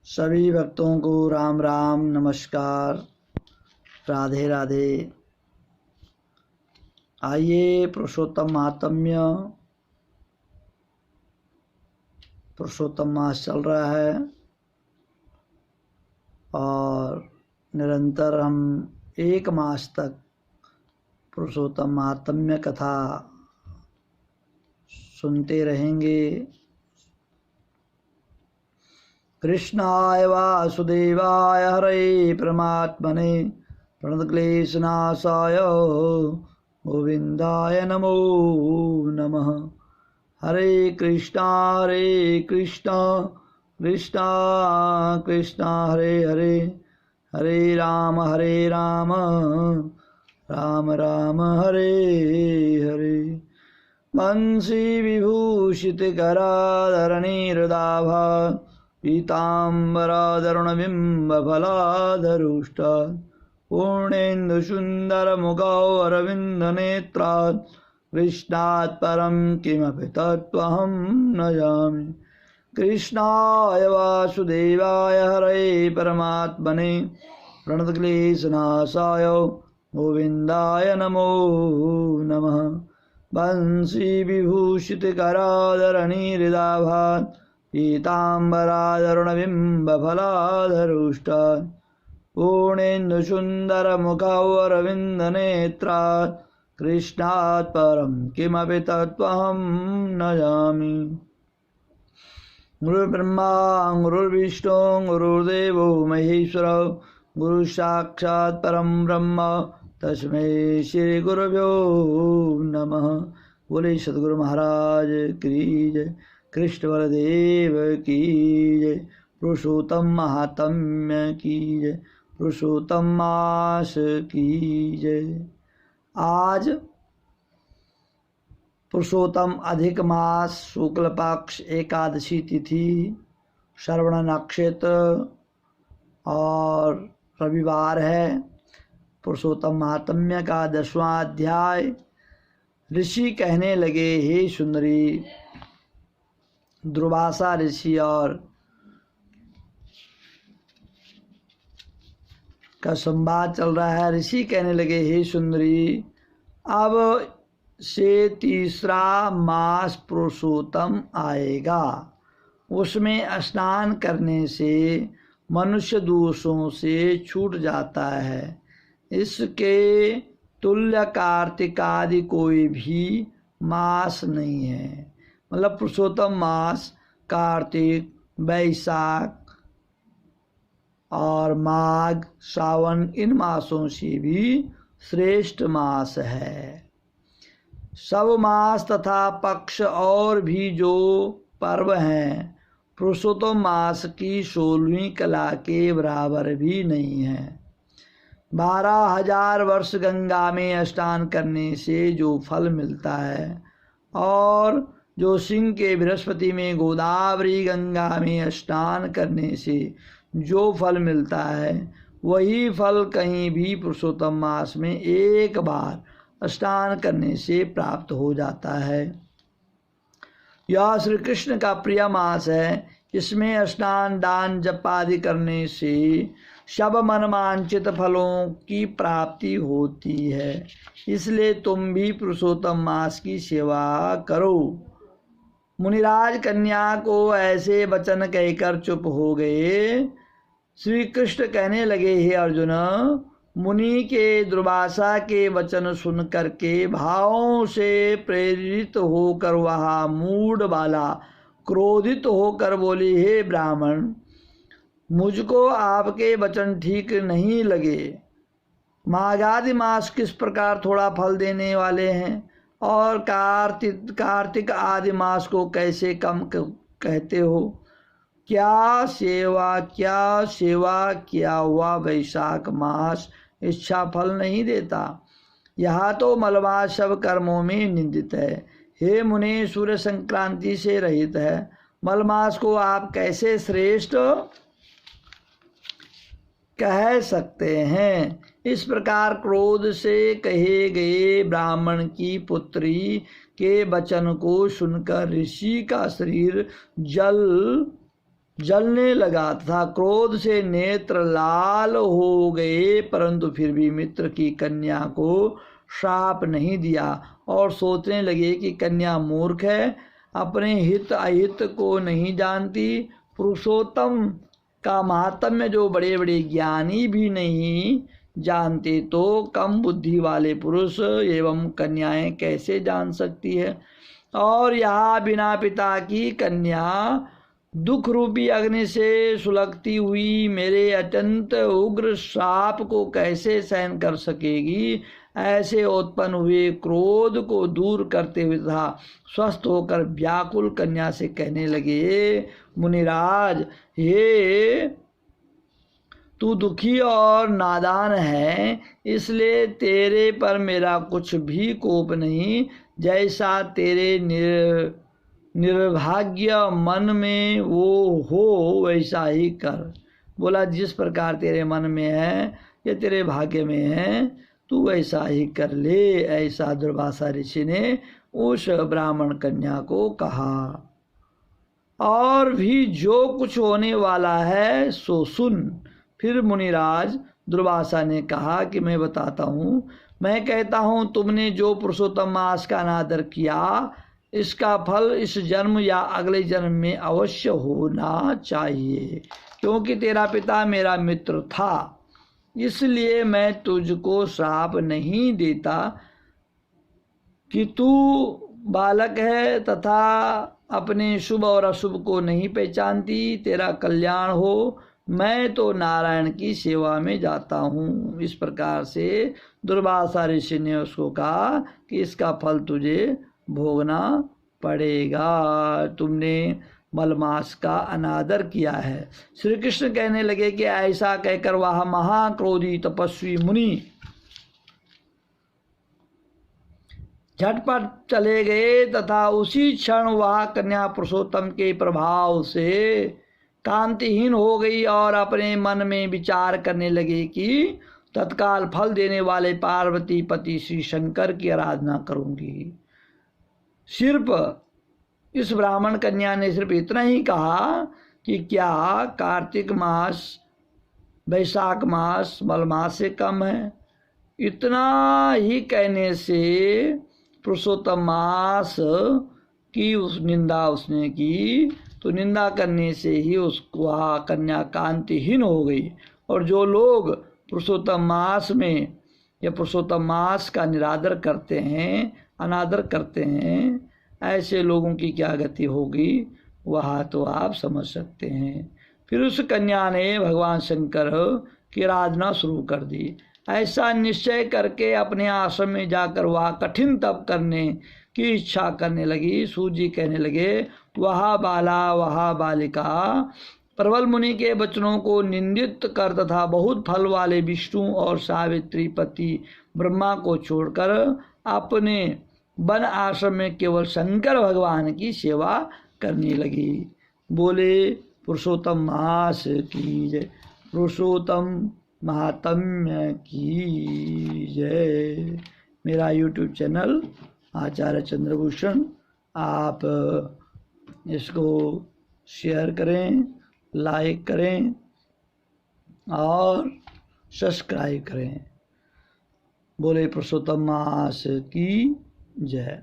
सभी भक्तों को राम राम, नमस्कार, राधे राधे। आइए पुरुषोत्तम महात्म्य, पुरुषोत्तम मास चल रहा है और निरंतर हम एक मास तक पुरुषोत्तम महात्म्य कथा सुनते रहेंगे। कृष्णाय वासुदेवाय हरे परमात्मने प्रणतक्लेशनाशाय गोविंदाय नमो नमः। हरे कृष्णा कृष्णा कृष्णा हरे हरे, हरे राम राम राम हरे हरे। बंसी विभूषित कराधरणीर्दाभा पीताम्बरादरुणबिम्बफलाधरुष्टात् पूर्णेन्दुसुन्दरमुखौ अरविन्दनेत्रात् कृष्णात् परं किमपि तत्त्वहं न जामि। कृष्णाय वासुदेवाय हरे परमात्मने प्रणतक्लेशनाशाय गोविन्दाय नमो नमः। बंसी विभूषित कराधरणीर्दाभात् पीताम्बरादरुणबिम्बफलाधरुष्टात् पूर्णेन्दुसुन्दरमुखौ अरविन्दनेत्रात् कृष्णात् परं किमपि तत्त्वहं न जामि। गुरुर्ब्रह्मा गुरुर्विष्णु गुरुर्देवो महेश्वरो गुरुसाक्षात् परं ब्रह्म तस्मै श्री गुरुभ्यो नमः। बोले सद्गुरु महाराज की जय, कृष्ण बलदेव की जय, पुरुषोत्तम महात्म्य की जय, पुरुषोत्तम मास की जय। आज पुरुषोत्तम अधिक मास शुक्ल पक्ष एकादशी तिथि, श्रवण नक्षत्र और रविवार है। पुरुषोत्तम महात्म्य का 10वां अध्याय। ऋषि कहने लगे, हे सुंदरी, दुर्वासा ऋषि और का संवाद चल रहा है। ऋषि कहने लगे, हे सुंदरी, अब से तीसरा मास पुरुषोत्तम आएगा। उसमें स्नान करने से मनुष्य दोषों से छूट जाता है। इसके तुल्य कार्तिक आदि कोई भी मास नहीं है। मतलब पुरुषोत्तम मास कार्तिक, वैशाख और माघ, सावन, इन मासों से भी श्रेष्ठ मास है। सब मास तथा पक्ष और भी जो पर्व हैं, पुरुषोत्तम मास की 16वीं कला के बराबर भी नहीं है। 12,000 वर्ष गंगा में स्नान करने से जो फल मिलता है और जो सिंह के बृहस्पति में गोदावरी गंगा में स्नान करने से जो फल मिलता है, वही फल कहीं भी पुरुषोत्तम मास में एक बार स्नान करने से प्राप्त हो जाता है। यह श्री कृष्ण का प्रिय मास है। इसमें स्नान, दान, जप आदि करने से सब मनवांछित फलों की प्राप्ति होती है। इसलिए तुम भी पुरुषोत्तम मास की सेवा करो। मुनिराज कन्या को ऐसे वचन कहकर चुप हो गए। श्री कृष्ण कहने लगे, हे अर्जुन, मुनि के दुर्वासा के वचन सुन करके भावों से प्रेरित होकर वह मूढ़ बाला क्रोधित होकर बोली, हे ब्राह्मण, मुझको आपके वचन ठीक नहीं लगे। माघादि मास किस प्रकार थोड़ा फल देने वाले हैं और कार्तिक आदि मास को कैसे कम कहते हो। क्या सेवा किया हुआ वैशाख मास इच्छा फल नहीं देता। यह तो मलमास सब कर्मों में निंदित है। हे मुने, सूर्य संक्रांति से रहित है। मलमास को आप कैसे श्रेष्ठ कह सकते हैं। इस प्रकार क्रोध से कहे गए ब्राह्मण की पुत्री के वचन को सुनकर ऋषि का शरीर जल जलने लगा तथा क्रोध से नेत्र लाल हो गए, परंतु फिर भी मित्र की कन्या को श्राप नहीं दिया और सोचने लगे कि कन्या मूर्ख है, अपने हित अहित को नहीं जानती। पुरुषोत्तम का महात्म्य जो बड़े बड़े ज्ञानी भी नहीं जानते, तो कम बुद्धि वाले पुरुष एवं कन्याएं कैसे जान सकती है। और यहाँ बिना पिता की कन्या दुख रूपी अग्नि से सुलगती हुई मेरे अत्यंत उग्र श्राप को कैसे सहन कर सकेगी। ऐसे उत्पन्न हुए क्रोध को दूर करते हुए तथा स्वस्थ होकर व्याकुल कन्या से कहने लगे, मुनिराज, हे तू दुखी और नादान है, इसलिए तेरे पर मेरा कुछ भी कोप नहीं। जैसा तेरे निर्भाग्य मन में वो हो वैसा ही कर। बोला, जिस प्रकार तेरे मन में है या तेरे भाग्य में है, तू वैसा ही कर ले। ऐसा दुर्वासा ऋषि ने उस ब्राह्मण कन्या को कहा। और भी जो कुछ होने वाला है सो सुन। फिर मुनिराज दुर्वासा ने कहा कि मैं बताता हूँ। मैं कहता हूँ, तुमने जो पुरुषोत्तम मास का अनादर किया, इसका फल इस जन्म या अगले जन्म में अवश्य होना चाहिए। क्योंकि तेरा पिता मेरा मित्र था, इसलिए मैं तुझको श्राप नहीं देता कि तू बालक है तथा अपने शुभ और अशुभ को नहीं पहचानती। तेरा कल्याण हो, मैं तो नारायण की सेवा में जाता हूँ। इस प्रकार से दुर्वासा ऋषि ने उसको कहा कि इसका फल तुझे भोगना पड़ेगा, तुमने मलमास का अनादर किया है। श्री कृष्ण कहने लगे कि ऐसा कहकर वह महाक्रोधी तपस्वी मुनि झटपट चले गए तथा उसी क्षण वह कन्या पुरुषोत्तम के प्रभाव से कांतिहीन हो गई और अपने मन में विचार करने लगे कि तत्काल फल देने वाले पार्वती पति श्री शंकर की आराधना करूंगी। सिर्फ इस ब्राह्मण कन्या ने सिर्फ इतना ही कहा कि क्या कार्तिक मास वैशाख मास मलमास से कम है। इतना ही कहने से पुरुषोत्तम मास की उस निंदा उसने की, तो निंदा करने से ही उसको वह कन्या कांतिहीन हो गई। और जो लोग पुरुषोत्तम मास में या पुरुषोत्तम मास का निरादर करते हैं, अनादर करते हैं, ऐसे लोगों की क्या गति होगी वह तो आप समझ सकते हैं। फिर उस कन्या ने भगवान शंकर की आराधना शुरू कर दी। ऐसा निश्चय करके अपने आश्रम में जाकर वह कठिन तप करने की इच्छा करने लगी। सूजी कहने लगे, वह बाला वह बालिका प्रबल मुनि के वचनों को निंदित कर तथा बहुत फल वाले विष्णु और सावित्री पति ब्रह्मा को छोड़कर अपने वन आश्रम में केवल शंकर भगवान की सेवा करने लगी। बोले पुरुषोत्तम मास की जय, पुरुषोत्तम महात्म्य की जय। मेरा YouTube चैनल आचार्य चंद्रभूषण, आप इसको शेयर करें, लाइक करें और सब्सक्राइब करें। बोले पुरुषोत्तम मास की जय।